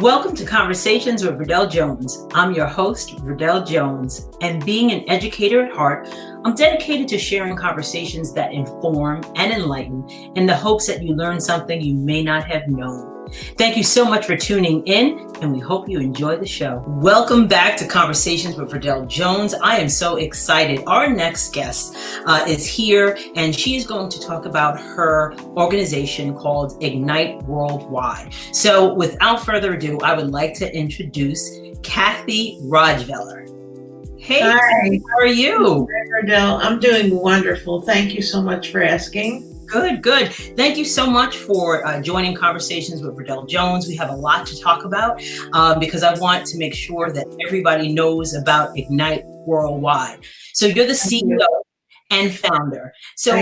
Welcome to Conversations with Verdel Jones. I'm your host, Verdel Jones, and being an educator at heart, I'm dedicated to sharing conversations that inform and enlighten in the hopes that you learn something you may not have known. Thank you so much for tuning in, and we hope you enjoy the show. Welcome back to Conversations with Verdel Jones. I am so excited. Our next guest is here, and she's going to talk about her organization called INGNITE Worldwide. So without further ado, I would like to introduce Cathi Rodgveller. Hey, hi. How are you? Hi, Verdel. I'm doing wonderful. Thank you so much for asking. Good. Thank you so much for joining Conversations with Verdel Jones. We have a lot to talk about because I want to make sure that everybody knows about INGNITE Worldwide. So you're the CEO and founder. So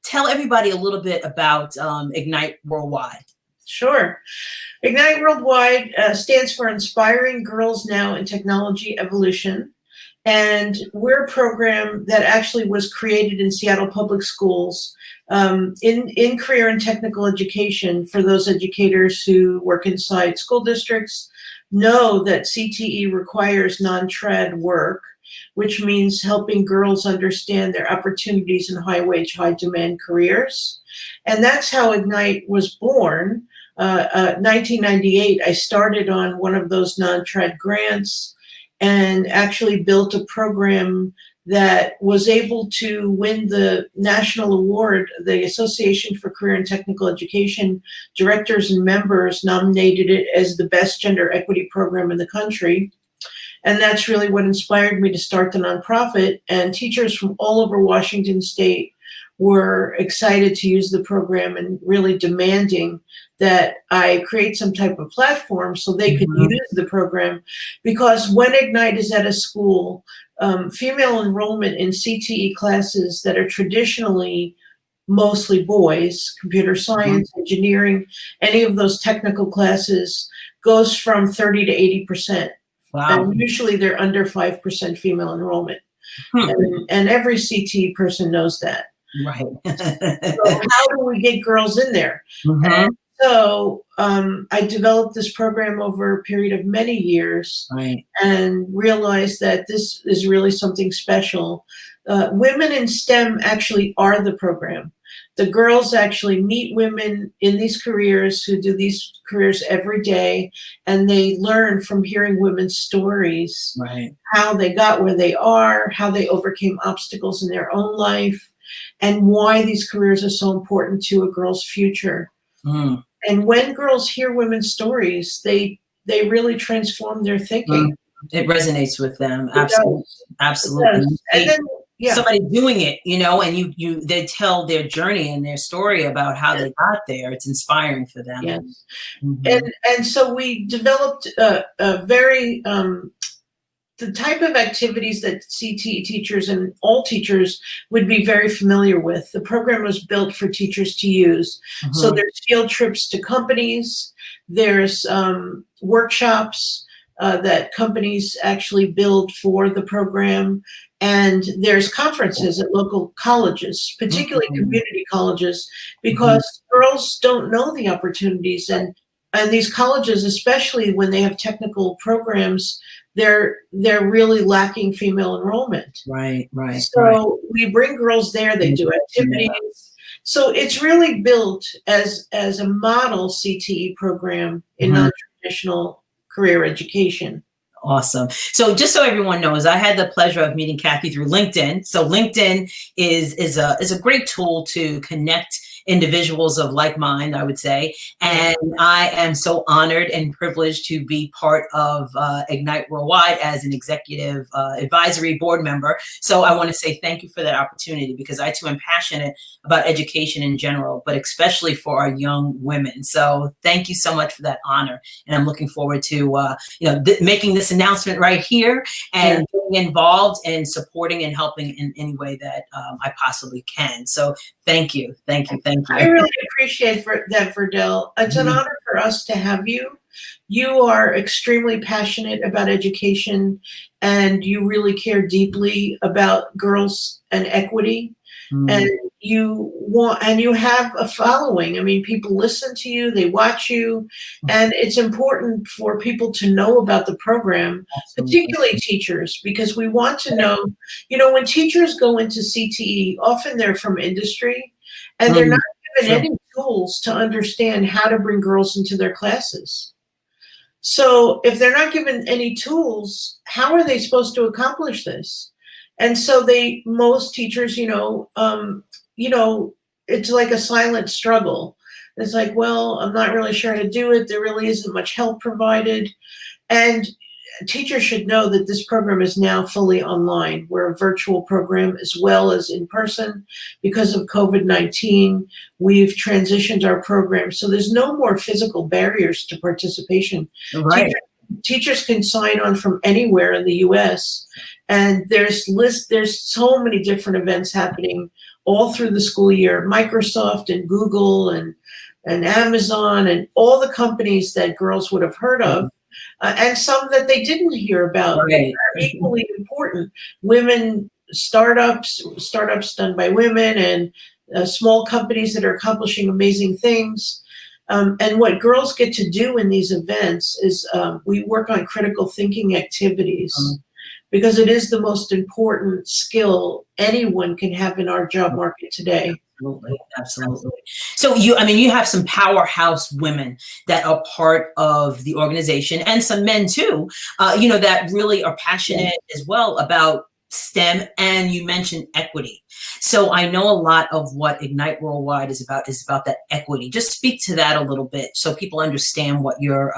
tell everybody a little bit about INGNITE Worldwide. Sure. INGNITE Worldwide stands for Inspiring Girls Now in Technology Evolution. And we're a program that actually was created in Seattle Public Schools in career and technical education for those educators who work inside school districts. Know that CTE requires non-trad work, which means helping girls understand their opportunities in high-wage, high-demand careers. And that's how INGNITE was born. 1998, I started on one of those non-trad grants and actually built a program that was able to win the national award. The Association for Career and Technical Education directors and members nominated it as the best gender equity program in the country. And that's really what inspired me to start the nonprofit. And teachers from all over Washington State were excited to use the program and really demanding that I create some type of platform so they could use the program. Because when INGNITE is at a school, female enrollment in CTE classes that are traditionally mostly boys, computer science, engineering, any of those technical classes, goes from 30 to 80%. Wow. And usually they're under 5% female enrollment. And every CTE person knows that. Right. So how do we get girls in there? And so I developed this program over a period of many years, and realized that this is really something special. Women in STEM actually are the program. The girls actually meet women in these careers who do these careers every day, and they learn from hearing women's stories, how they got where they are, how they overcame obstacles in their own life, and why these careers are so important to a girl's future. And when girls hear women's stories, they really transform their thinking. It resonates with them. Absolutely. And then somebody doing it, and they tell their journey and their story about how they got there. It's inspiring for them. Yes. And so we developed a very the type of activities that CTE teachers and all teachers would be very familiar with. The program was built for teachers to use. So there's field trips to companies, there's workshops that companies actually build for the program, and there's conferences at local colleges, particularly community colleges, because girls don't know the opportunities. And these colleges, especially when they have technical programs, they're really lacking female enrollment. Right. So we bring girls there, they do activities. So it's really built as a model CTE program in non-traditional career education. Awesome. So just so everyone knows, I had the pleasure of meeting Cathi through LinkedIn. So LinkedIn is a great tool to connect individuals of like mind, I would say. And I am so honored and privileged to be part of INGNITE Worldwide as an executive advisory board member. So I want to say thank you for that opportunity, because I too am passionate about education in general, but especially for our young women. So thank you so much for that honor. And I'm looking forward to making this announcement right here and getting involved and supporting and helping in any way that I possibly can. So thank you. I really appreciate that, Verdel. It's an honor for us to have you. You are extremely passionate about education, and you really care deeply about girls and equity. And you have a following. I mean, people listen to you, they watch you, and it's important for people to know about the program, Absolutely. particularly teachers, because we want to know, when teachers go into CTE, often they're from industry, and they're not given Sure. any tools to understand how to bring girls into their classes. So if they're not given any tools, how are they supposed to accomplish this? And so most teachers, it's like a silent struggle. It's like, well, I'm not really sure how to do it. There really isn't much help provided. And teachers should know that this program is now fully online. We're a virtual program as well as in person. Because of COVID-19, we've transitioned our program. So there's no more physical barriers to participation. Right. Teachers can sign on from anywhere in the US. And there's so many different events happening all through the school year. Microsoft and Google and Amazon and all the companies that girls would have heard of. And some that they didn't hear about Right. are equally important. Women startups done by women, and small companies that are accomplishing amazing things. And what girls get to do in these events is we work on critical thinking activities, because it is the most important skill anyone can have in our job market today. Absolutely. So you have some powerhouse women that are part of the organization, and some men too, that really are passionate as well about STEM, and you mentioned equity. So I know a lot of what Ignite Worldwide is about that equity. Just speak to that a little bit so people understand what you're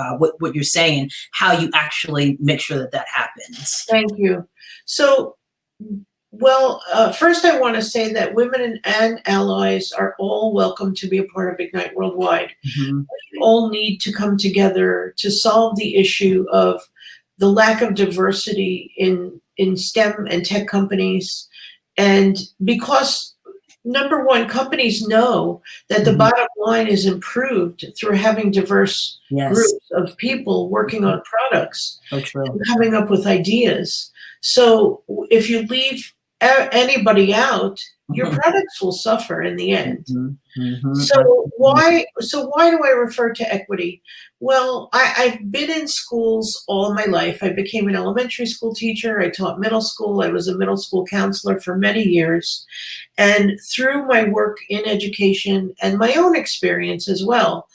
saying and how you actually make sure that happens. Thank you. So, first I want to say that women and allies are all welcome to be a part of Ignite Worldwide. We all need to come together to solve the issue of the lack of diversity in STEM and tech companies. And because, number one, companies know that the bottom line is improved through having diverse groups of people working on products and coming up with ideas. So if you leave anybody out, your products will suffer in the end. So why do I refer to equity? Well, I've been in schools all my life. I became an elementary school teacher. I taught middle school. I was a middle school counselor for many years. And through my work in education and my own experience as well,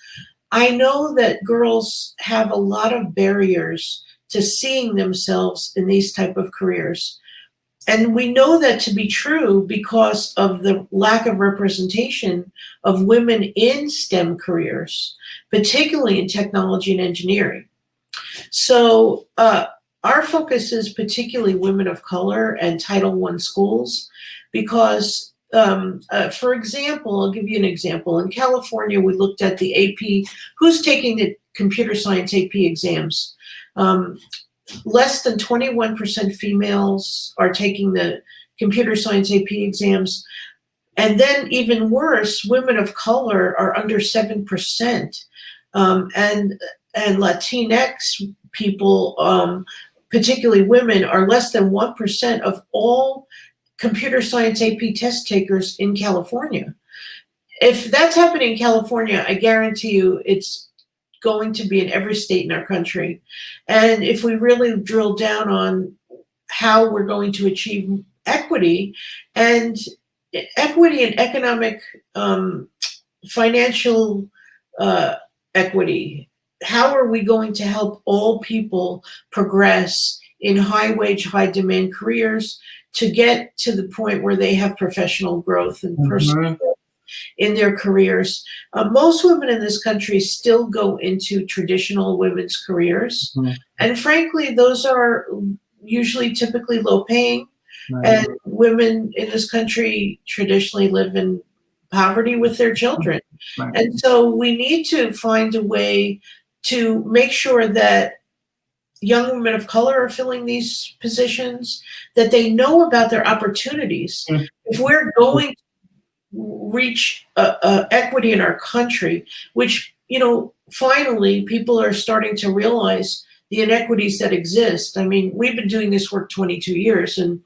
I know that girls have a lot of barriers to seeing themselves in these type of careers. And we know that to be true because of the lack of representation of women in STEM careers, particularly in technology and engineering. So our focus is particularly women of color and Title I schools, because, for example, I'll give you an example. In California, we looked at the AP, who's taking the computer science AP exams. Less than 21% females are taking the computer science AP exams. And then even worse, women of color are under 7%. And Latinx people, particularly women, are less than 1% of all computer science AP test takers in California. If that's happening in California, I guarantee you it's going to be in every state in our country. And if we really drill down on how we're going to achieve equity and economic, financial equity, how are we going to help all people progress in high wage, high demand careers to get to the point where they have professional growth and personal growth in their careers? Most women in this country still go into traditional women's careers. And frankly, those are usually typically low paying. And women in this country traditionally live in poverty with their children. And so we need to find a way to make sure that young women of color are filling these positions, that they know about their opportunities. If we're going reach equity in our country, which, finally people are starting to realize the inequities that exist. I mean, we've been doing this work 22 years, and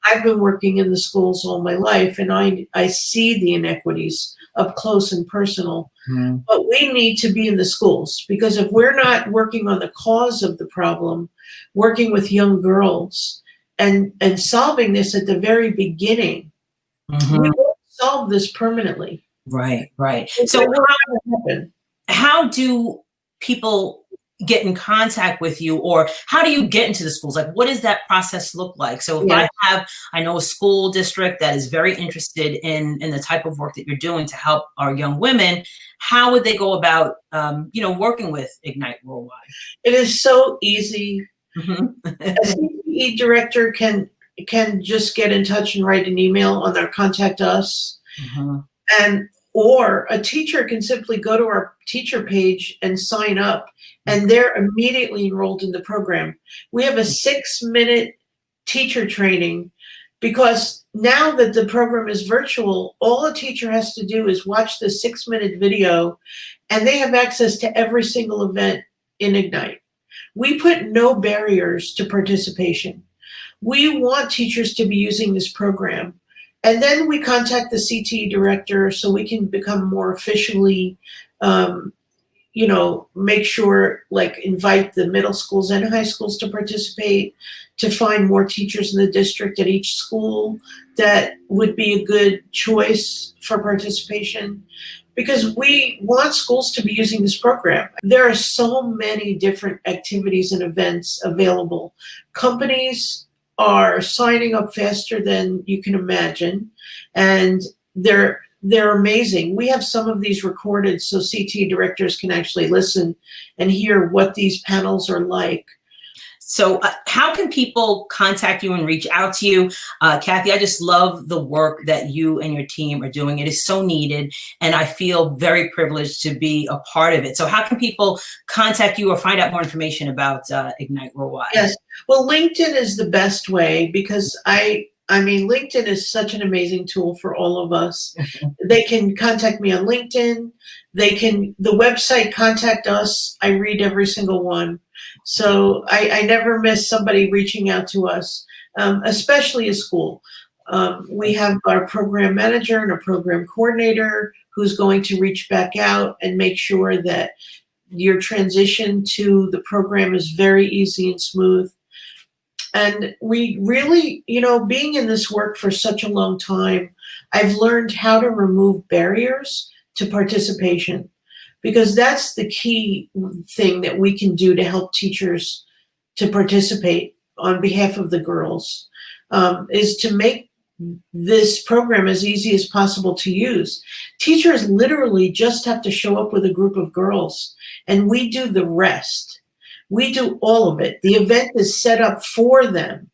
I've been working in the schools all my life, and I see the inequities up close and personal. Mhm. But we need to be in the schools, because if we're not working on the cause of the problem, working with young girls and solving this at the very beginning, we Mhm. won't solve this permanently. Right, right. It So won't happen. how do people get in contact with you, or how do you get into the schools? Like, what does that process look like? So if Yeah. I know a school district that is very interested in the type of work that you're doing to help our young women, how would they go about, working with Ignite Worldwide? It is so easy. Mhm. A CTE director can just get in touch and write an email on their contact us. Mhm. And or a teacher can simply go to our teacher page and sign up, and they're immediately enrolled in the program. We have a 6-minute teacher training, because now that the program is virtual, all a teacher has to do is watch the 6-minute video, and they have access to every single event in Ignite. We put no barriers to participation. We want teachers to be using this program. And then we contact the CTE director so we can become more officially, make sure, like, invite the middle schools and high schools to participate, to find more teachers in the district at each school that would be a good choice for participation, because we want schools to be using this program. There are so many different activities and events available. Companies are signing up faster than you can imagine, and they're amazing. We have some of these recorded so CT directors can actually listen and hear what these panels are like. So how can people contact you and reach out to you? Cathi, I just love the work that you and your team are doing. It is so needed, and I feel very privileged to be a part of it. So how can people contact you or find out more information about Ignite Worldwide? Yes. Well, LinkedIn is the best way, because LinkedIn is such an amazing tool for all of us. They can contact me on LinkedIn. The website, Contact Us, I read every single one. So I never miss somebody reaching out to us, especially a school. We have our program manager and a program coordinator who's going to reach back out and make sure that your transition to the program is very easy and smooth. And we really, being in this work for such a long time, I've learned how to remove barriers to participation, because that's the key thing that we can do to help teachers to participate on behalf of the girls, is to make this program as easy as possible to use. Teachers literally just have to show up with a group of girls, and we do the rest. We do all of it. The event is set up for them.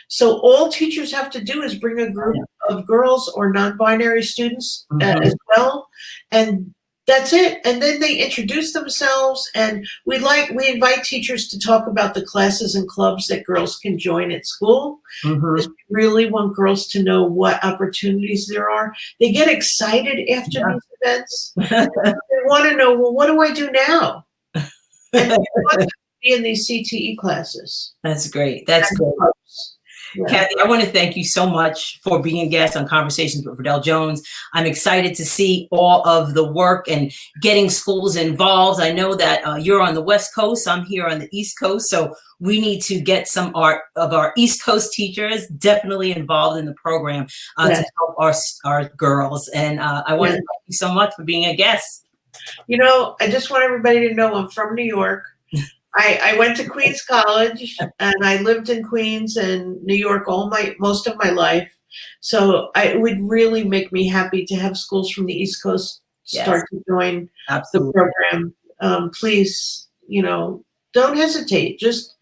So all teachers have to do is bring a group of girls or non-binary students as well, and that's it. And then they introduce themselves, and we invite teachers to talk about the classes and clubs that girls can join at school. Because we really want girls to know what opportunities there are. They get excited after these events. They want to know, well, what do I do now? And they want to be in these CTE classes. That's great. That's great. Yeah. Cathi, I want to thank you so much for being a guest on Conversations with Verdel Jones. I'm excited to see all of the work and getting schools involved. I know that you're on the West Coast. I'm here on the East Coast. So we need to get some of our East Coast teachers definitely involved in the program to help our girls. And I want to thank you so much for being a guest. I just want everybody to know I'm from New York. I went to Queens College, and I lived in Queens and New York most of my life. So it would really make me happy to have schools from the East Coast start to join the program. Please, don't hesitate. Just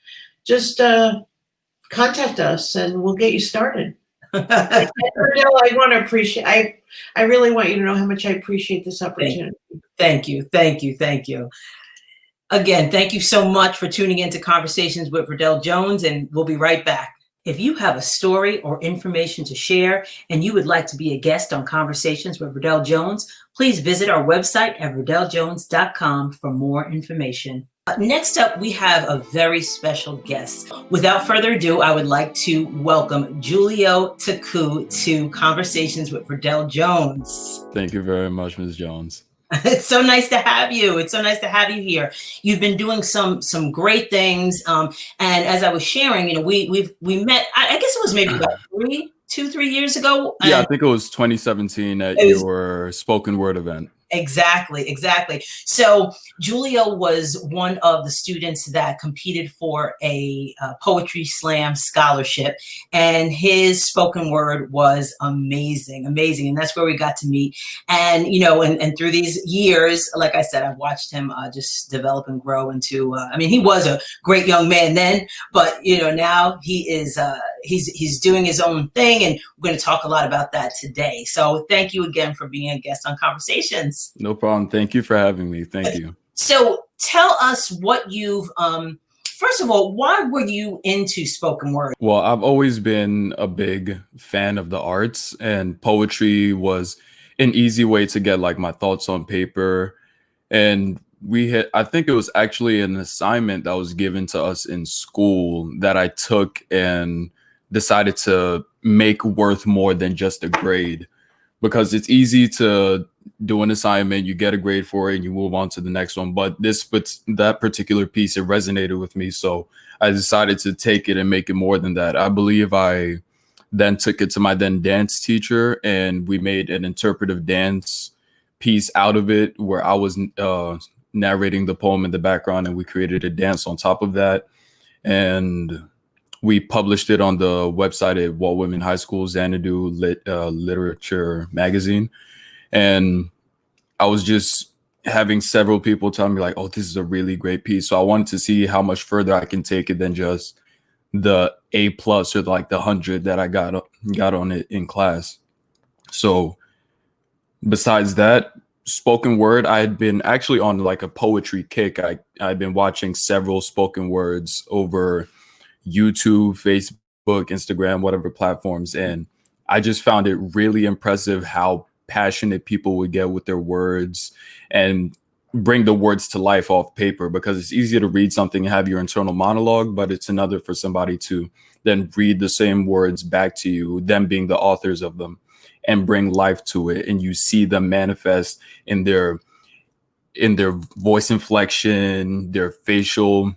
contact us, and we'll get you started. I want to appreciate. I really want you to know how much I appreciate this opportunity. Thank you. Thank you. Thank you. Again, thank you so much for tuning into Conversations with Verdel Jones, and we'll be right back. If you have a story or information to share and you would like to be a guest on Conversations with Verdel Jones, please visit our website at verdeljones.com for more information. Next up, we have a very special guest. Without further ado, I would like to welcome Julio Taku to Conversations with Verdel Jones. Thank you very much, Ms. Jones. It's so nice to have you. It's so nice to have you here. You've been doing some great things, and as I was sharing, we met. I guess it was maybe about 3 years ago. Yeah, I think it was 2017 at your spoken word event. Exactly. So Julio was one of the students that competed for a poetry slam scholarship, and his spoken word was amazing. And that's where we got to meet. And, and through these years, like I said, I've watched him just develop and grow into, he was a great young man then, but, now he is, he's doing his own thing, and we're going to talk a lot about that today. So thank you again for being a guest on Conversations. No problem. Thank you for having me. Thank you. So tell us what you've, first of all, why were you into spoken word? Well, I've always been a big fan of the arts, and poetry was an easy way to get like my thoughts on paper. And I think it was actually an assignment that was given to us in school that I took and decided to make worth more than just a grade, because it's easy to do an assignment, you get a grade for it, and you move on to the next one. But that particular piece, it resonated with me. So I decided to take it and make it more than that. I believe I then took it to my then dance teacher, and we made an interpretive dance piece out of it where I was narrating the poem in the background, and we created a dance on top of that. And we published it on the website at Walt Whitman High School, Xanadu Literature Magazine. And I was just having several people tell me like, oh, this is a really great piece. So I wanted to see how much further I can take it than just the A+ or like the 100 that I got on it in class. So besides that, spoken word, I had been actually on like a poetry kick. I'd been watching several spoken words over YouTube, Facebook, Instagram, whatever platforms. And I just found it really impressive how passionate people would get with their words and bring the words to life off paper, because it's easier to read something and have your internal monologue, but it's another for somebody to then read the same words back to you, them being the authors of them, and bring life to it. And you see them manifest in their voice inflection, their facial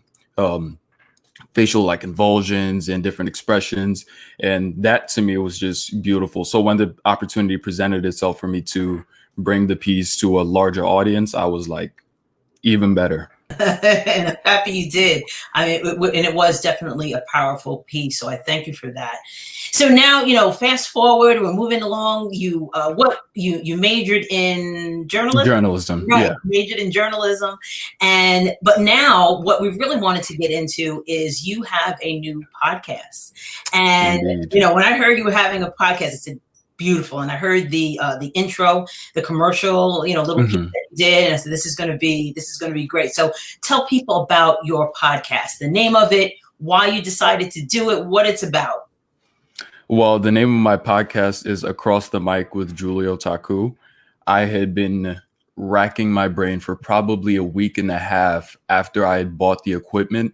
like convulsions and different expressions. And that to me was just beautiful. So when the opportunity presented itself for me to bring the piece to a larger audience, I was like, even better. And I'm happy you did. And it was definitely a powerful piece. So I thank you for that. So now, fast forward, we're moving along. You majored in journalism? Journalism, right, yeah. Majored in journalism. But now what we really wanted to get into is you have a new podcast. And, Indeed. when I heard you were having a podcast, it's beautiful. And I heard the intro, the commercial, little piece that you did. And I said, this is going to be great. So tell people about your podcast, the name of it, why you decided to do it, what it's about. Well, the name of my podcast is Across the Mic with Julio Taku. I had been racking my brain for probably a week and a half after I had bought the equipment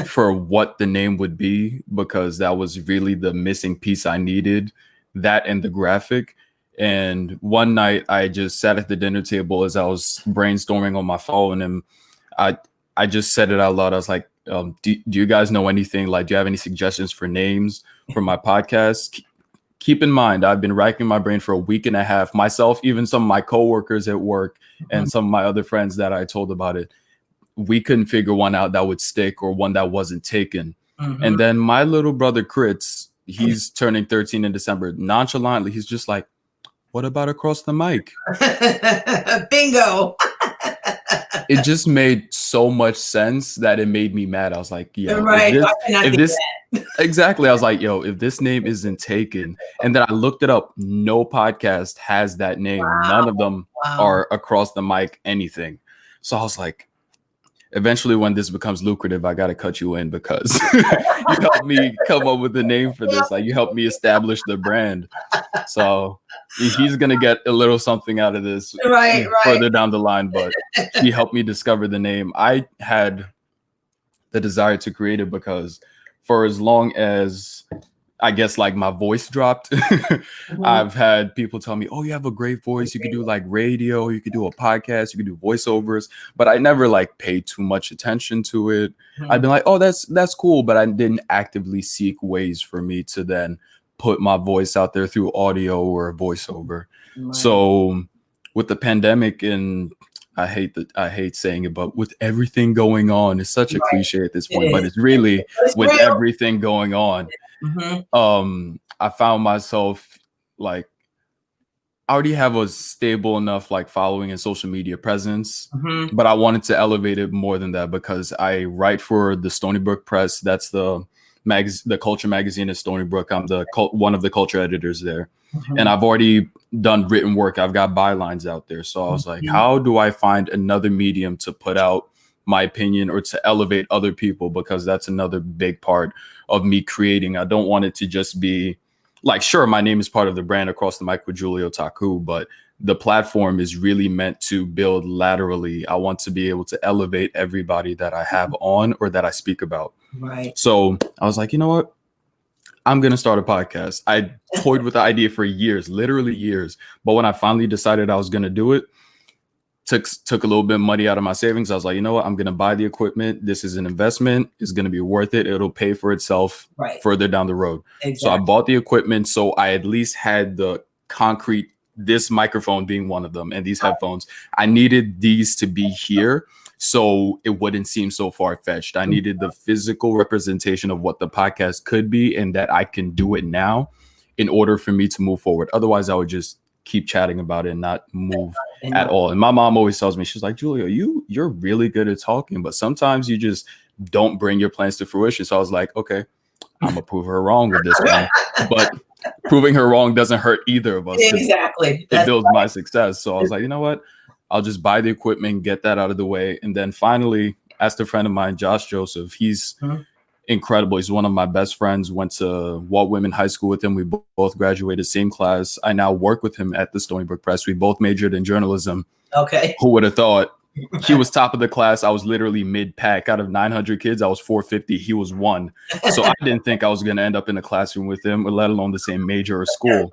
for what the name would be, because that was really the missing piece I needed, that and the graphic. And one night I just sat at the dinner table as I was brainstorming on my phone, and I just said it out loud. I was like, do you guys know anything? Like, do you have any suggestions for names for my podcast? Keep in mind, I've been racking my brain for a week and a half myself, even some of my coworkers at work and some of my other friends that I told about it. We couldn't figure one out that would stick or one that wasn't taken. And then my little brother, Kritz, he's turning 13 in December. Nonchalantly, he's just like, what about Across the Mic? Bingo. It just made so much sense that it made me mad. I was like, yo, right. Exactly. I was like, yo, if this name isn't taken. And then I looked it up. No podcast has that name. Wow. None of them are Across the Mic anything. So I was like, eventually when this becomes lucrative, I got to cut you in because you helped me come up with the name for this. Like, you helped me establish the brand. So he's going to get a little something out of this further down the line, but he helped me discover the name. I had the desire to create it because for as long as I guess like my voice dropped, I've had people tell me, oh, you have a great voice. You could do like radio, you could do a podcast, you could do voiceovers, but I never like paid too much attention to it. I've been like, oh, that's cool. But I didn't actively seek ways for me to then put my voice out there through audio or voiceover. So with the pandemic, and I hate saying it, but with everything going on, it's such a cliche at this point, but it's really with everything going on. I found myself like, I already have a stable enough like following and social media presence, but I wanted to elevate it more than that because I write for the Stony Brook Press. That's the culture magazine at Stony Brook. I'm one of the culture editors there, and I've already done written work. I've got bylines out there. So I was like, how do I find another medium to put out my opinion or to elevate other people? Because that's another big part of me creating. I don't want it to just be like, sure, my name is part of the brand across the Mic With Julio Taku, but the platform is really meant to build laterally. I want to be able to elevate everybody that I have on or that I speak about. So I was like, you know what? I'm going to start a podcast. I toyed with the idea for years, literally years. But when I finally decided I was going to do it, took a little bit of money out of my savings. I was like, you know what? I'm going to buy the equipment. This is an investment. It's going to be worth it. It'll pay for itself further down the road. So I bought the equipment. So I at least had the concrete, this microphone being one of them, and these headphones. I needed these to be here so it wouldn't seem so far-fetched. I needed the physical representation of what the podcast could be and that I can do it now in order for me to move forward. Otherwise, I would just keep chatting about it and not move at all. And my mom always tells me, she's like, Julio, you're really good at talking, but sometimes you just don't bring your plans to fruition. So I was like, okay, I'm gonna prove her wrong with this one. But proving her wrong doesn't hurt either of us. Exactly. It builds my success. So I was like, you know what? I'll just buy the equipment, get that out of the way. And then finally asked a friend of mine, Josh Joseph. He's incredible. He's one of my best friends. Went to Walt Whitman High School with him. We both graduated same class. I now work with him at the Stony Brook Press. We both majored in journalism. Okay. Who would have thought? He was top of the class. I was literally mid-pack. Out of 900 kids, I was 450. He was one. So I didn't think I was going to end up in a classroom with him, let alone the same major or school.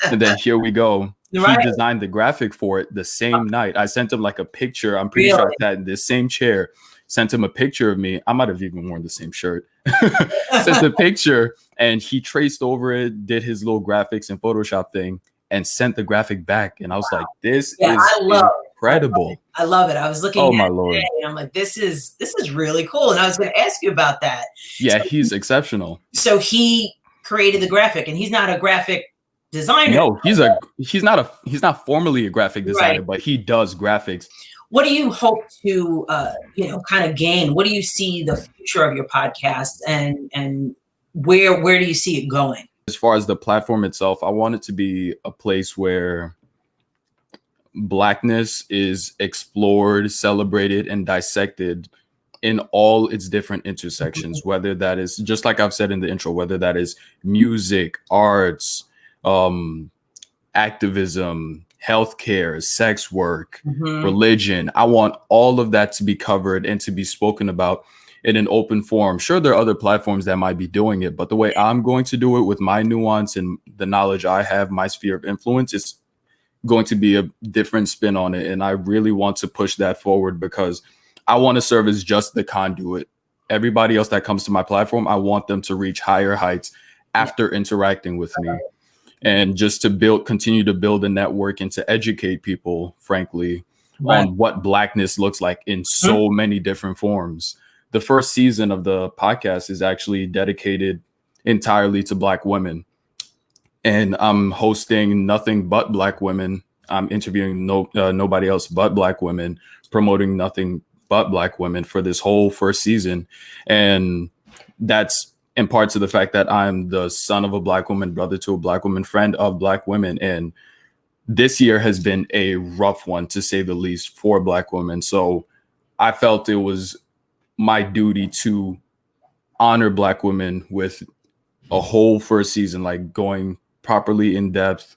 And then here we go. He designed the graphic for it the same night. I sent him like a picture. I'm pretty sure I sat in this same chair. Sent him a picture of me. I might have even worn the same shirt. Sent the picture, and he traced over it, did his little graphics and Photoshop thing, and sent the graphic back. And I was like, this is incredible. I love it. I was looking at it and I'm like, this is really cool. And I was going to ask you about that. Yeah, so he's exceptional. So he created the graphic, and he's not a graphic designer. No, he's not formally a graphic designer, but he does graphics. What do you hope to kind of gain? What do you see the future of your podcast, and where do you see it going? As far as the platform itself, I want it to be a place where Blackness is explored, celebrated, and dissected in all its different intersections, whether that is, just like I've said in the intro, whether that is music, arts, activism, healthcare, sex work, religion. I want all of that to be covered and to be spoken about in an open forum. Sure, there are other platforms that might be doing it, but the way I'm going to do it with my nuance and the knowledge I have, my sphere of influence, is going to be a different spin on it. And I really want to push that forward because I want to serve as just the conduit. Everybody else that comes to my platform, I want them to reach higher heights after interacting with me. And just to continue to build a network and to educate people, frankly, on what Blackness looks like in so many different forms. The first season of the podcast is actually dedicated entirely to Black women. And I'm hosting nothing but Black women. I'm interviewing nobody else but Black women, promoting nothing but Black women for this whole first season. And that's in part to the fact that I'm the son of a Black woman, brother to a Black woman, friend of Black women. And this year has been a rough one, to say the least, for Black women. So I felt it was my duty to honor Black women with a whole first season, like going properly in depth,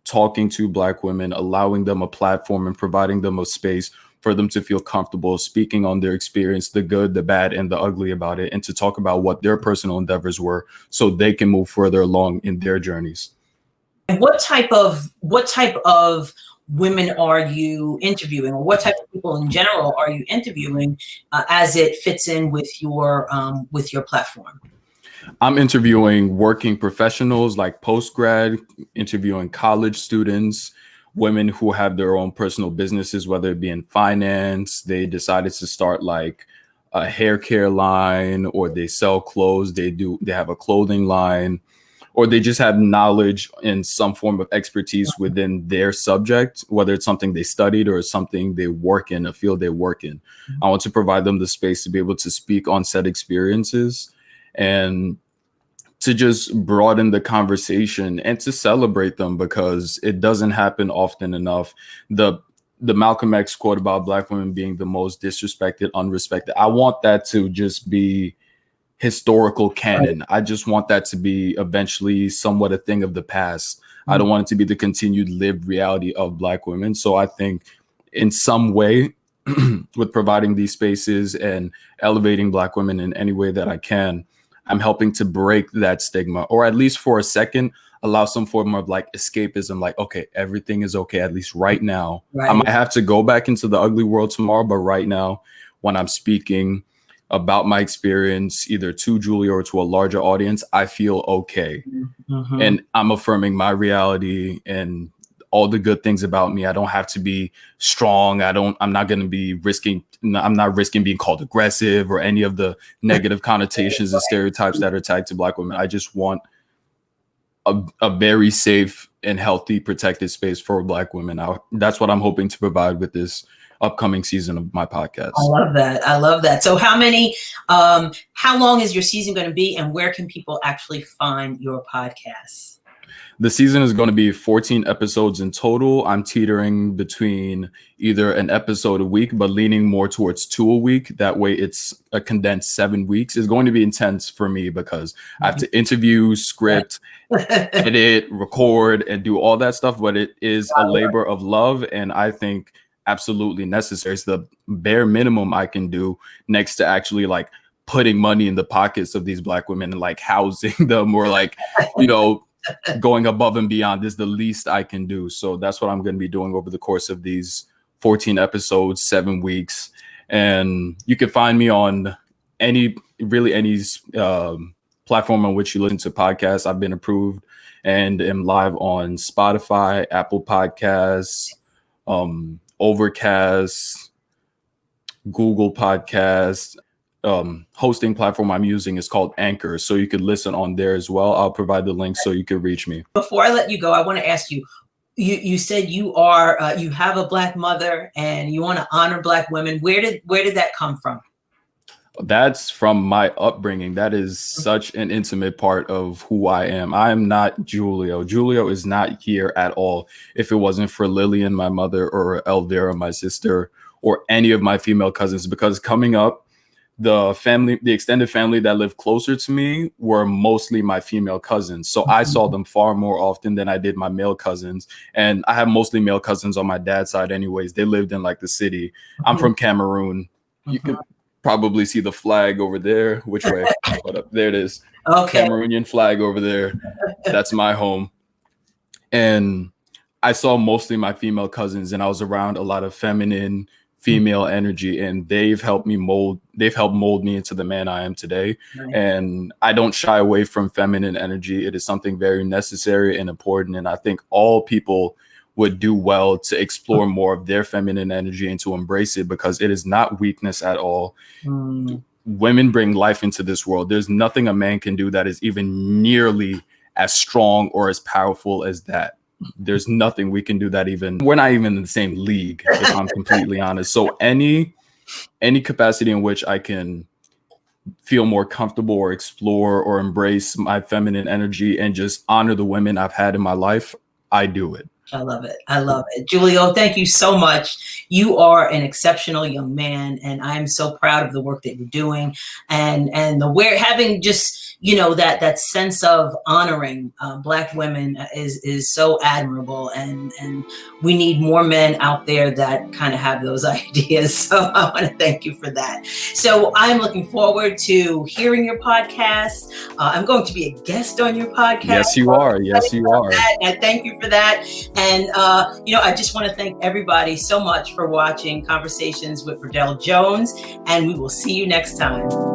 talking to Black women, allowing them a platform and providing them a space for them to feel comfortable speaking on their experience, the good, the bad, and the ugly about it, and to talk about what their personal endeavors were so they can move further along in their journeys. And what type of women are you interviewing, or what type of people in general are you interviewing as it fits in with your platform? I'm interviewing working professionals like post-grad, interviewing college students, women who have their own personal businesses, whether it be in finance, they decided to start like a hair care line, or they sell clothes, they have a clothing line, or they just have knowledge in some form of expertise within their subject, whether it's something they studied or something they work in, a field they work in. I want to provide them the space to be able to speak on said experiences and to just broaden the conversation and to celebrate them, because it doesn't happen often enough. The Malcolm X quote about Black women being the most disrespected, unrespected, I want that to just be historical canon. Right. I just want that to be eventually somewhat a thing of the past. I don't want it to be the continued lived reality of Black women. So I think in some way, with providing these spaces and elevating Black women in any way that I can, I'm helping to break that stigma, or at least for a second, allow some form of like escapism, like, okay, everything is okay, at least right now. Right. I might have to go back into the ugly world tomorrow, but right now, when I'm speaking about my experience, either to Julia or to a larger audience, I feel okay. Mm-hmm. And I'm affirming my reality and all the good things about me. I don't have to be strong. I'm not risking being called aggressive or any of the negative connotations and stereotypes that are tied to Black women. I just want a very safe and healthy, protected space for Black women. That's what I'm hoping to provide with this upcoming season of my podcast. I love that. So how long is your season going to be, and where can people actually find your podcast? The season is going to be 14 episodes in total. I'm teetering between either an episode a week, but leaning more towards 2 a week. That way it's a condensed 7 weeks. It's going to be intense for me because I have to interview, script, edit, record, and do all that stuff. But it is a labor of love, and I think absolutely necessary. It's the bare minimum I can do next to actually like putting money in the pockets of these Black women and like housing them, or like, going above and beyond is the least I can do. So that's what I'm going to be doing over the course of these 14 episodes, 7 weeks. And you can find me on any platform on which you listen to podcasts. I've been approved and am live on Spotify, Apple Podcasts, Overcast, Google Podcasts. Hosting platform I'm using is called Anchor, so you could listen on there as well. I'll provide the link so you can reach me. Before I let you go, I want to ask you, you said you are you have a Black mother and you want to honor Black women. Where did that come from? That's from my upbringing. That is such an intimate part of who I am. I am not Julio. Julio is not here at all if it wasn't for Lillian, my mother, or Elvira, my sister, or any of my female cousins, because coming up, the extended family that lived closer to me were mostly my female cousins. So I saw them far more often than I did my male cousins. And I have mostly male cousins on my dad's side anyways. They lived in like the city. I'm from Cameroon. You can probably see the flag over there. Which way? There it is. Okay. Cameroonian flag over there. That's my home. And I saw mostly my female cousins, and I was around a lot of feminine female energy, and they've helped mold me into the man I am today. Right. And I don't shy away from feminine energy. It is something very necessary and important. And I think all people would do well to explore more of their feminine energy and to embrace it, because it is not weakness at all. Women bring life into this world. There's nothing a man can do that is even nearly as strong or as powerful as that. There's nothing we can do that we're not even in the same league, if I'm completely honest. So any capacity in which I can feel more comfortable or explore or embrace my feminine energy and just honor the women I've had in my life, I do it. I love it. I love it. Julio, thank you so much. You are an exceptional young man, and I'm so proud of the work that you're doing, and having just, you know, that sense of honoring Black women is so admirable, and we need more men out there that kind of have those ideas. So I want to thank you for that. So I'm looking forward to hearing your podcast. I'm going to be a guest on your podcast. Yes, you are. Yes, you are. I thank you for that. And, you know, I just want to thank everybody so much for watching Conversations with Verdel Jones, and we will see you next time.